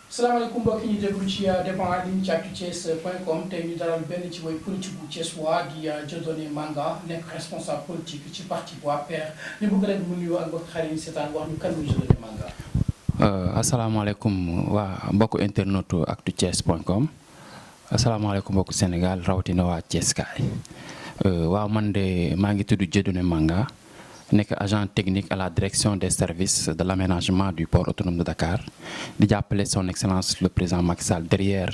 salaamaaleykum mbokk yi ñu déglu ci dépend en ligne ci actuthies.com tey ñu dalal benn ci way politique bu Thiès waa di Dieudonné Manga nekk responsable politique ci parti bu APR ñu bëgg rek mu nuyoo ak mbokk xarit yi seetaan wax ñu kan muy Dieudonné Manga. asalaamaaleykum waa mbokku internetu actuthies.com asalaamaaleykum mbokku Sénégal rawatina waa Thiès kaay waaw man de maa ngi tudd Dieudonné Manga nekk agent technique à la direction des services de l'aménagement du port autonome de Dakar di jàppale son excellence le président Macky Sall derrière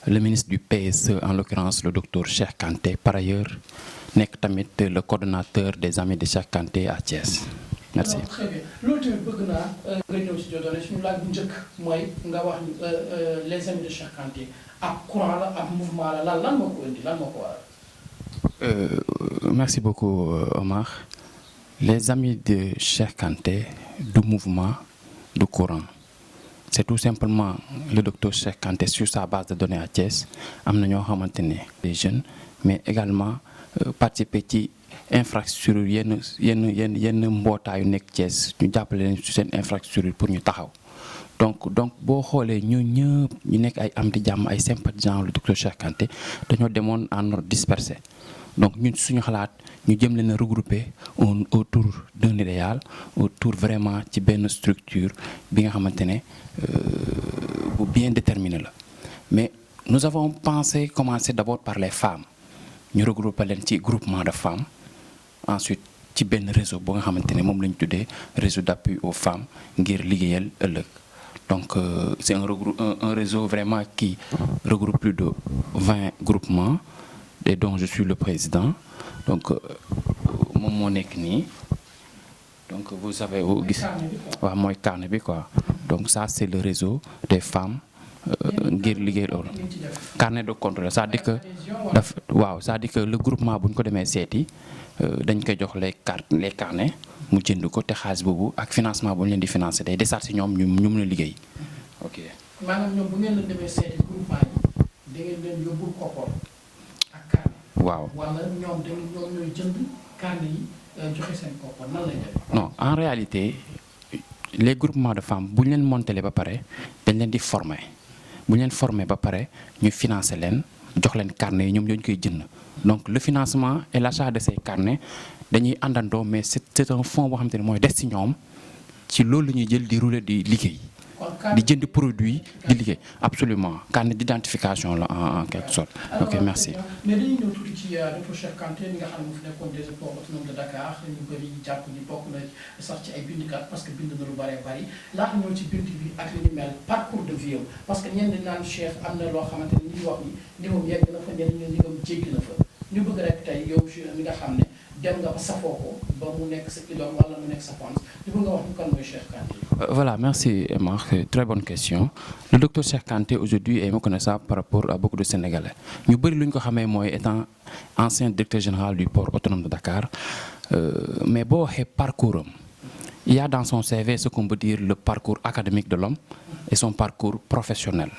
le ministre du PSE en l'occurrence le docteur Cheikh Kanté par ailleurs nekk tamit le coordonnateur des amis de Cheikh Kanté à Thiès. Merci. Alors, très bien loolu tamit bëgg naa nga ñëw si Dieudonné suñu laaj bu njëkk mooy nga wax les amis de Cheikh Kanté ak courant la ak mouvement la lan moo ko indi lan moo ko waral. Merci beaucoup Omar. Les amis de Cheikh Kanté du mouvement du courant c'est tout simplement le docteur Cheikh Kanté sur sa base de données à Thiès am na ñoo xamante ne des jeunes mais également participer ci infrastructure yenn mbootaayu nekk Thiès ñu jàppale leen ci seen infrastructure pour ñu taxaw donc boo xoolee ñu ñëpp ñu nekk ay am di jàmm ay sympathisants le docteur Cheikh Kanté dañoo demoon en ordre dispersé donc ñun suñu xalaat ñu jëm leen a regrouper autour d'un idéal autour vraiment ci benn structure bi nga xamante ne bu bien déterminé la mais nous avons pensé commencer d'abord par les femmes ñu regrouper leen ci groupement de femmes ensuite ci benn réseau bu nga xamante ne moom la ñu tuddee réseau d'appui aux femmes ngir liggéeyal ëllëg donc c'est un réseau vraiment qui regroupe plus de 20 groupements et dont je suis le président donc moom moo nekk nii donc vous savez gis waaw mooy carnet bi quoi donc ça c'est le réseau des femmes ngir liggéey loolu carnet de contrôle c'est-à-dire que waaw c'est-à-dire que le groupement bu ñu ko demee seeti dañ koy jox les carnets mu jënd ko te xaalis boobu ak financement bu ñu leen di financer day desaat si ñoom ñu mën a liggéey ok. maanaam ñoom bu ngeen la demee seeti groupement yi da ngeen leen yóbbul koppar ak carnet. waaw wala ñoom ñooy jënd carnet yi joxe seen koppar nan lay def. non en réalité les groupements de femmes bu ñu leen montelee ba pare dañ leen di former bu ñu leen former ba pare ñu financer leen jox leen carnet yi ñoom ñoo ñu koy jënd donc le financement et l'achat de ces carnets dañuy àndandoo mais c'est un fonds boo xamante ne mooy des ci ñoom ci loolu la ñuy jël di rouler di liggéey. di jënd produit di liggéey absolument carnet d'identification la en quelque sorte. ok merci. mais dañuy ñëw tuuti ci docteur Cheikh Kanté mi nga xam ne mu fi nekkoon des ports autonomes de Dakar ñu bëri jàpp ni bokk na sax ci ay bindkat parce que bind na lu bëree bëri laata ñëw ci bind bi ak li ñu mel parcours de vie parce que ñenn dañ naan Cheikh am na loo xamante ne ñi wax ni moom yegg na fa ñenn ñi moom jéggi na fa ñu bëgg rek tey yow mi nga xam ne dem nga ba safoo ko ba mu nekk sa idole wala mu nekk sa fans ñu bëgg nga wax ñu kan mooy Cheikh Kanté. Voilà, merci Marc, très bonne question. Le docteur Cheikh Kanté aujourd'hui est méconnaissable par rapport à beaucoup de Sénégalais. Ñu bëri lu ñu ko xamee mooy étant ancien directeur général du port autonome de Dakar mais boo waxee parcours am il y a dans son CV ce qu'on peut dire le parcours académique de l'homme et son parcours professionnel.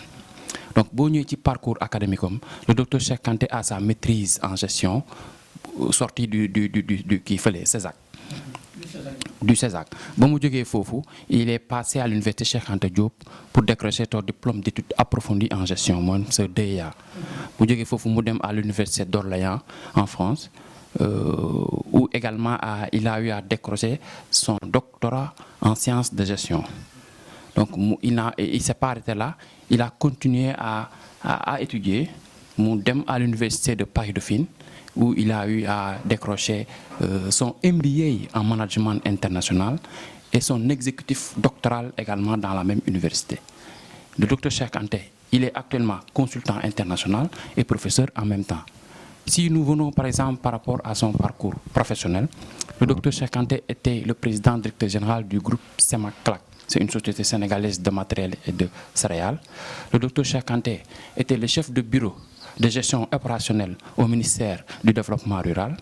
Donc boo ñëwee ci parcours académique am le docteur Cheikh Kanté a sa maîtrise en gestion sortie du kii fële CESAC. Du CESAC ba mu jógee foofu il est passé à l'université Cheikh Anta Diop pour décrocher son diplôme d'études approfondies en gestion mooy ce DEA bu jógee foofu mu dem à l'université d'Orléans en France où également il a eu à décrocher son doctorat en sciences de gestion donc il s'est pas arrêté là il a continué à étudier mu dem à l'université de Paris-Dauphine où il a eu à décrocher son MBA en management international et son exécutif doctoral également dans la même université. Le docteur Cheikh Kanté, il est actuellement consultant international et professeur en même temps. Si nous venons par exemple par rapport à son parcours professionnel, le docteur Cheikh Kanté était le président directeur général du groupe Semaclac. C'est une société sénégalaise de matériel et de céréales. Le docteur Cheikh Kanté était le chef de bureau de gestion opérationnelle au ministère du Développement rural.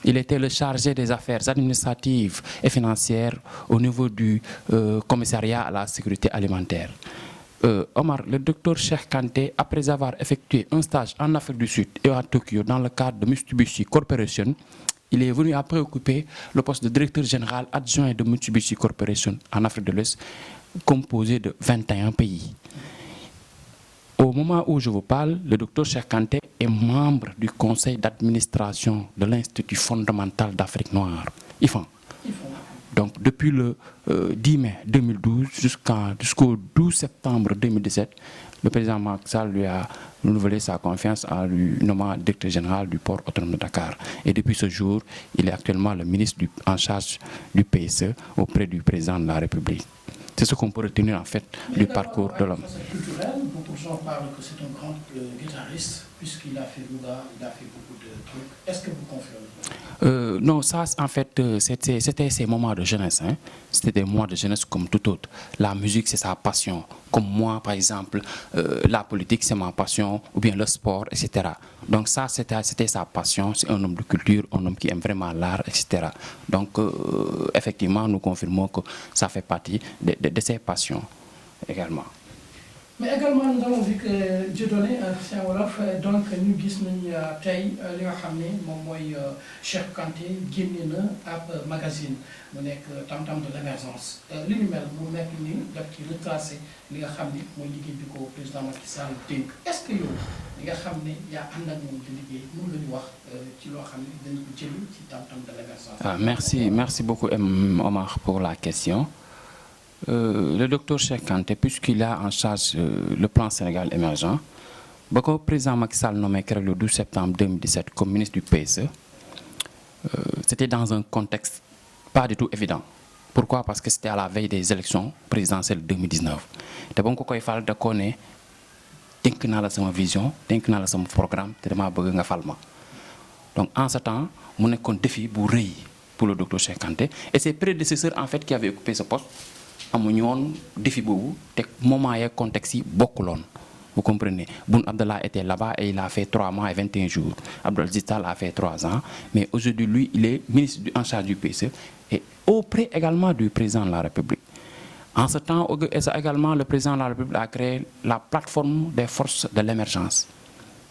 Il était le chargé des affaires administratives et financières au niveau du commissariat à la sécurité alimentaire. Omar, le docteur Cheikh Kanté, après avoir effectué un stage en Afrique du Sud et à Tokyo dans le cadre de Mitsubishi Corporation, il est venu après occuper le poste de directeur général adjoint de Mitsubishi Corporation en Afrique de l'Ouest, composé de 21 pays. Au moment où je vous parle, le docteur Cheikh Kanté est membre du conseil d'administration de l'Institut fondamental d'Afrique noire, IFAN. Donc depuis le 10 mai 2012 jusqu'au 12 septembre 2017, le président Macky Sall lui a renouvelé sa confiance en lui nommant directeur général du port autonome de Dakar. Et depuis ce jour, il est actuellement le ministre en charge du PSE auprès du président de la République. C'est ce qu'on peut retenir en fait du parcours de l'homme. Beaucoup de gens parlent que c'est un grand guitariste, puisqu'il a fait yoga, il a fait beaucoup de trucs. Est-ce que vous confirmez? Non, ça en fait, c'était ses moments de jeunesse. Hein. C'était des moments de jeunesse comme tout autre. La musique, c'est sa passion. Comme moi, par exemple, la politique, c'est ma passion, ou bien le sport, etc. Donc ça, c'était sa passion. C'est un homme de culture, un homme qui aime vraiment l'art, etc. Donc, effectivement, nous confirmons que ça fait partie de ses passions également. Mais également, nous avons vu que Dieudonné, c'est un Wolof, donc nous avons tey li nga xam ne moom mooy Cheikh Kanté génne na ab magazine mu nekk Tam-Tam de l'émergence li ñu mel mu nekk nii daf ci retracé li nga xam ne mooy liggéey bi ko président Macky Sall dénk. Est-ce que yow li nga xam ne yaa ànd ak moom di liggéey mën nga ñu wax ci loo xam ne dañ ko jëli ci Tam-Tam de l'émergence? Merci beaucoup Omar pour la question. Le docteur Cheikh Kanté, puisqu'il a en charge le plan Sénégal émergent, le président Macky Sall nommé le 12 septembre 2017 comme ministre du PSE, c'était dans un contexte pas du tout évident. Pourquoi? Parce que c'était à la veille des élections présidentielles 2019. Et bon, il fallait de connaître, denk na la sama vision, denk na la sama programme, te dama bëgg nga fal ma. Donc en ce temps, mu nekkoon défi bu rëy pour le docteur Cheikh Kanté et ses prédécesseurs en fait qui avaient occupé ce poste. Amuñu woon défi boobu te moment et contexte yi bokkuloon. Vous comprenez? Boun Abdallah était là-bas et il a fait 3 mois et 21 jours. Abdoul Aziz Tall a fait 3 ans. Mais aujourd'hui, lui, il est ministre en charge du PSE et auprès également du président de la République. En ce temps, également, le président de la République a créé la plateforme des forces de l'émergence,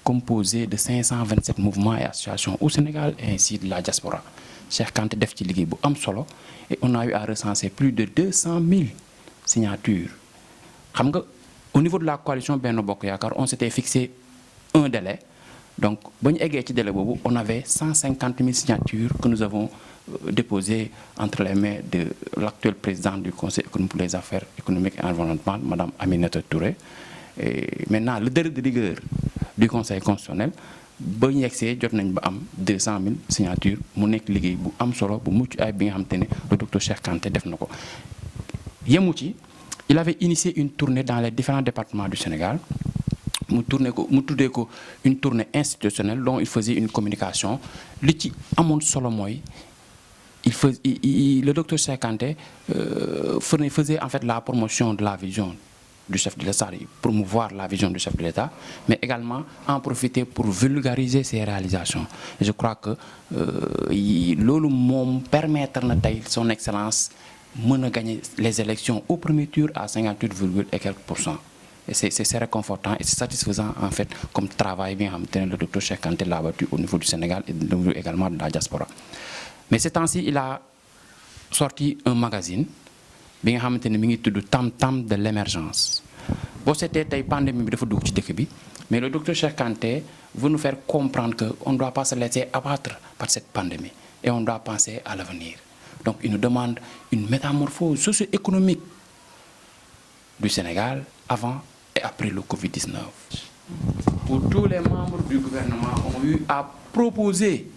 composée de 527 mouvements et associations au Sénégal et ainsi de la diaspora. Cheikh Kanté def ci liggéey bu am solo et on a eu à recenser plus de 200 000 signatures. Au niveau de la coalition Benno Bokk Yaakaar, on s'était fixé un délai. Donc, on avait 150 000 signatures que nous avons déposées entre les mains de l'actuel président du Conseil économique pour les affaires économiques et environnementales, Mme Aminata Touré. Et maintenant, le délai de rigueur du Conseil constitutionnel, ba ñu yegsee jot nañ ba am 200 000 signatures mu nekk liggéey bu am solo bu mucc ay bi nga xamante ne le docteur Cheikh Kanté def na ko. Yemu ci, il avait initié une tournée dans les différents départements du Sénégal. Mu tuddee ko une tournée institutionnelle dont il faisait une communication. Li ci amoon solo mooy le docteur Cheikh Kanté faisait en fait la promotion de la vision du chef de l'État, promouvoir la vision du chef de l'État, mais également en profiter pour vulgariser ses réalisations. Et je crois que lolu mom permettre na tay son excellence mën gagner les élections au premier tour à 58, et quelques %. Et c'est réconfortant et c'est satisfaisant en fait comme travail bien le docteur Cheikh Kanté l'a battu au niveau du Sénégal et au niveau également de la diaspora. Mais ces temps-ci, il a sorti un magazine bi nga xamantene mi ngi tuddu Tam-Tam de l'émergence. Bon, c'était une pandémie dafa dugg ci dëkk bi, mais le docteur Cheikh Kanté veut nous faire comprendre qu'on ne doit pas se laisser abattre par cette pandémie et on doit penser à l'avenir. Donc il nous demande une métamorphose socio-économique du Sénégal avant et après le Covid-19. Pour tous les membres du gouvernement ont eu à proposer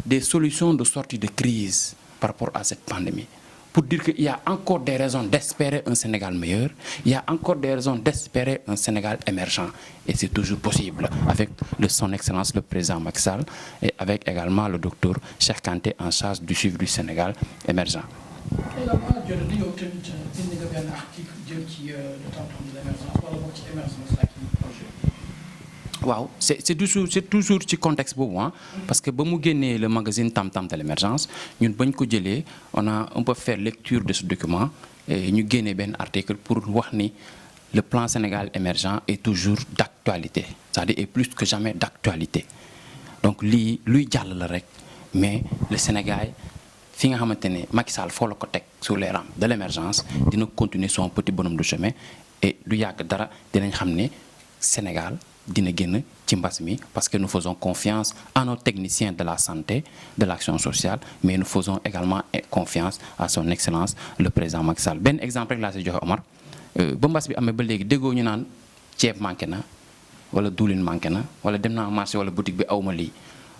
des solutions de sortie de crise par rapport à cette pandémie. Pour dire qu'il y a encore des raisons d'espérer un Sénégal meilleur, il y a encore des raisons d'espérer un Sénégal émergent. Et c'est toujours possible avec son Excellence le Président Macky Sall et avec également le docteur Cheikh Kanté en charge du suivi du Sénégal émergent. waaw c'est toujours ci contexte boobu parce que ba mu génnee le magazine Tam Tam de l'émergence ñun bañ ko jëlee on a un peu fait lecture de ce document et ñu génnee benn article pour wax ni le plan Sénégal émergent est toujours d'actualité, c'est-à-dire est plus que jamais d'actualité. Donc lii luy jàll la rek mais le Sénégal fi nga xamante ne Macky Sall foo la ko teg sur les rampes de l'émergence dina continuer son petit bonhomme de chemin et du yàgg dara dinañ xam ne Sénégal dina génn ci mbas mi parce que nous faisons confiance à nos techniciens de la santé, de l'action sociale, mais nous faisons également confiance à son excellence le président Macky Sall. Benn exemple rek laa si joxe Omar ba mbas bi amee ba léegi déggoo ñu naan ceeb manqué na wala duulin manqué na wala dem naa marché wala boutique bi awma lii.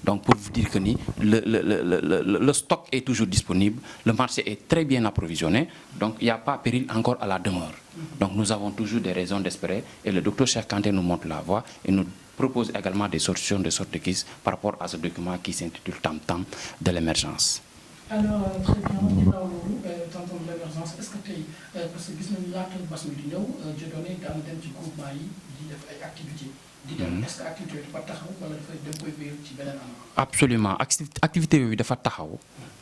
Donc pour vous dire que ni le stock est toujours disponible, le marché est très bien approvisionné, donc il n'y a pas péril encore à la demeure. Donc nous avons toujours des raisons d'espérer et le docteur Cheikh Kanté nous montre la voie et nous propose également des solutions de sorte de crise par rapport à ce document qui s'intitule Tam Tam de l'émergence. Alors très bien ginnaaw loolu Tam Tam de l'émergence est-ce que tey parce que gis nañu laata mbas mi di ñëw Dieudonné daan dem ci groupement yi di def ay activités. di dem est-ce que activité bi dafa taxaw wala dafay dem koy wéyal ci beneen anam. Absolument activité yooyu dafa taxaw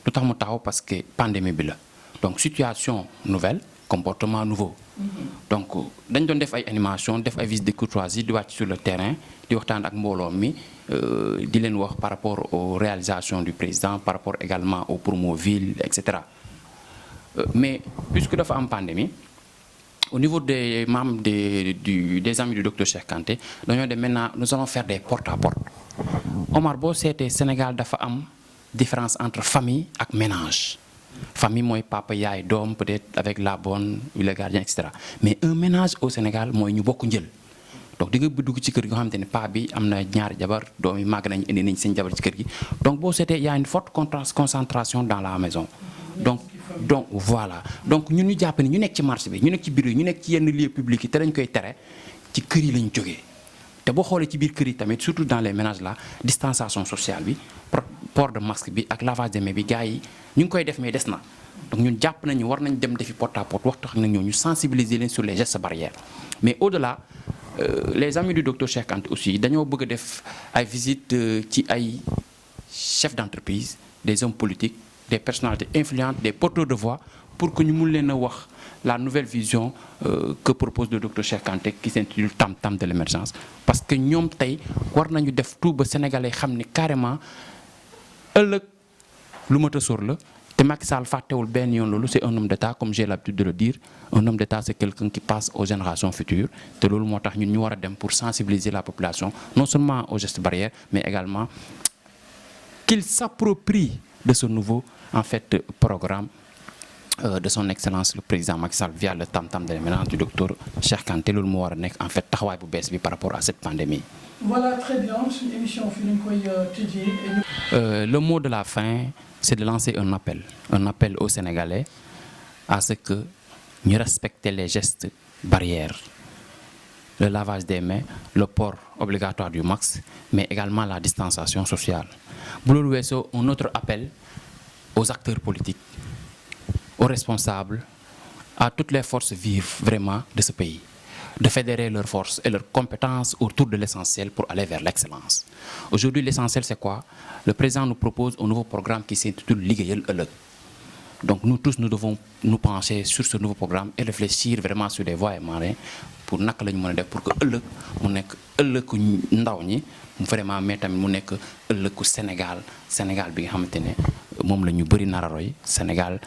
lu tax mu taxaw parce que pandémie bi la donc situation nouvelle comportement nouveau. Donc dañ doon def ay animation def ay visites de courtoisie di wàcc sur le terrain di waxtaan ak mbooloo mi di leen wax par rapport aux réalisations du président par rapport également aux Promovilles etc. Mais puisque dafa am pandémie. Au niveau des membres des amis du docteur Cheikh Kanté dañoo dem maintenant nous allons faire des porte-à-porte. Omar boo seetee Sénégal dafa am différence entre famille ak ménage. Famille mooy papa yaay doom peut-être avec la bonne le gardien etc. Mais un ménage au Sénégal mooy ñu bokk njël. Donc di nga dugg ci kër gi nga xamante ne paa bi am na ñaari jabar doom yi màgg nañ indi nañ seen jabar ci kër gi donc boo seetee y a une forte concentration dans la maison. Donc voilà donc ñun ñu jàpp ni ñu nekk ci marché bi ñu nekk ci bureau yi ñu nekk ci yenn lieux publics yi te dañ koy tere ci kër yi lañ jógee te boo xoolee ci biir kër yi tamit surtout dans les ménages là distanciation sociale bi port de masque bi ak lavage des mains bi gars yi ñu ngi koy def mais des na donc ñun jàpp nañu war nañ dem defi porte à porte waxtaan ak ñoom ñu sensibiliser leen sur les gestes barrières mais au-delà les amis du docteur Cheikh Kanté aussi dañoo bëgg a def ay visites ci ay chefs d'entreprise des hommes politiques des personnalités influentes, des porteurs de voix, pour que nous puissions voir la nouvelle vision que propose le docteur Cheikh Kanté qui s'intitule Tam Tam de l'émergence. Parce que nous, nous devons faire tout le Sénégalais carrément le Macky Sall c'est un homme d'État, comme j'ai l'habitude de le dire. Un homme d'État, c'est quelqu'un qui passe aux générations futures. Nous devons pour sensibiliser la population, non seulement aux gestes barrières, mais également qu'il s'approprie de ce nouveau programme de son excellence le président Macky Sall via le Tam Tam de l'émergence du docteur Cheikh Kanté loolu moo war a nekk en fait taxawaay bu bees bi par rapport à cette pandémie. Voilà très bien suñu émission fi lañ koy tëjee. Le mot de la fin c'est de lancer un appel aux Sénégalais à ce que ñu respecter les gestes barrières. Le lavage des mains, le port obligatoire du masque, mais également la distanciation sociale. Bu loolu weesoo un autre appel aux acteurs politiques, aux responsables, à toutes les forces vives vraiment de ce pays, de fédérer leurs forces et leurs compétences autour de l'essentiel pour aller vers l'excellence. Aujourd'hui, l'essentiel c'est quoi? Le président nous propose un nouveau programme qui s'intitule Liggéeyal ëllëg. Donc nous tous, nous devons nous pencher sur ce nouveau programme et réfléchir vraiment sur des voies et moyens pour naka la ñu mën a def pour que ëllëg mu nekk ëllëgu ndaw ñi vraiment mais tamit mu nekk ëllëgu Sénégal bi nga xamante ne moom la ñu bëri nar a roy Sénégal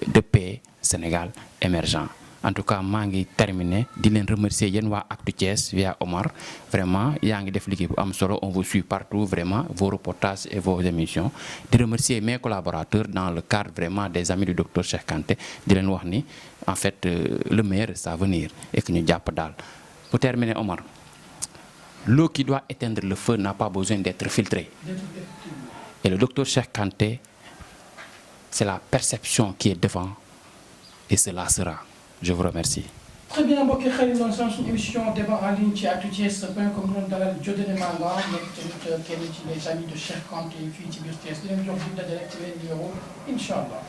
de paix, Sénégal émergent. En tout cas maa ngi terminé di leen remercier yéen waa Actu Thiès via Omar vraiment yaa ngi def liggéey bu am solo on vous suit partout vraiment vos reportages et vos émissions di remercier mes collaborateurs dans le cadre vraiment des amis du docteur Cheikh Kanté di leen wax ni en fait le meilleur c'est à venir et que ñu jàpp daal. Pour terminer Omar, l'eau qui doit éteindre le feu n'a pas besoin d'être filtrée et le docteur Cheikh Kanté c'est la perception qui est devant et cela sera. Je vous remercie. Très bien mbokk yi xëy na suñu émission débat en ligne ci actuthies.com doon dalal Dieudonné Manga nekk tamit kenn ci les amis de Cheikh Kanté fii ci biir Thiès di leen jox di daje rek ci benn numéro incha allah.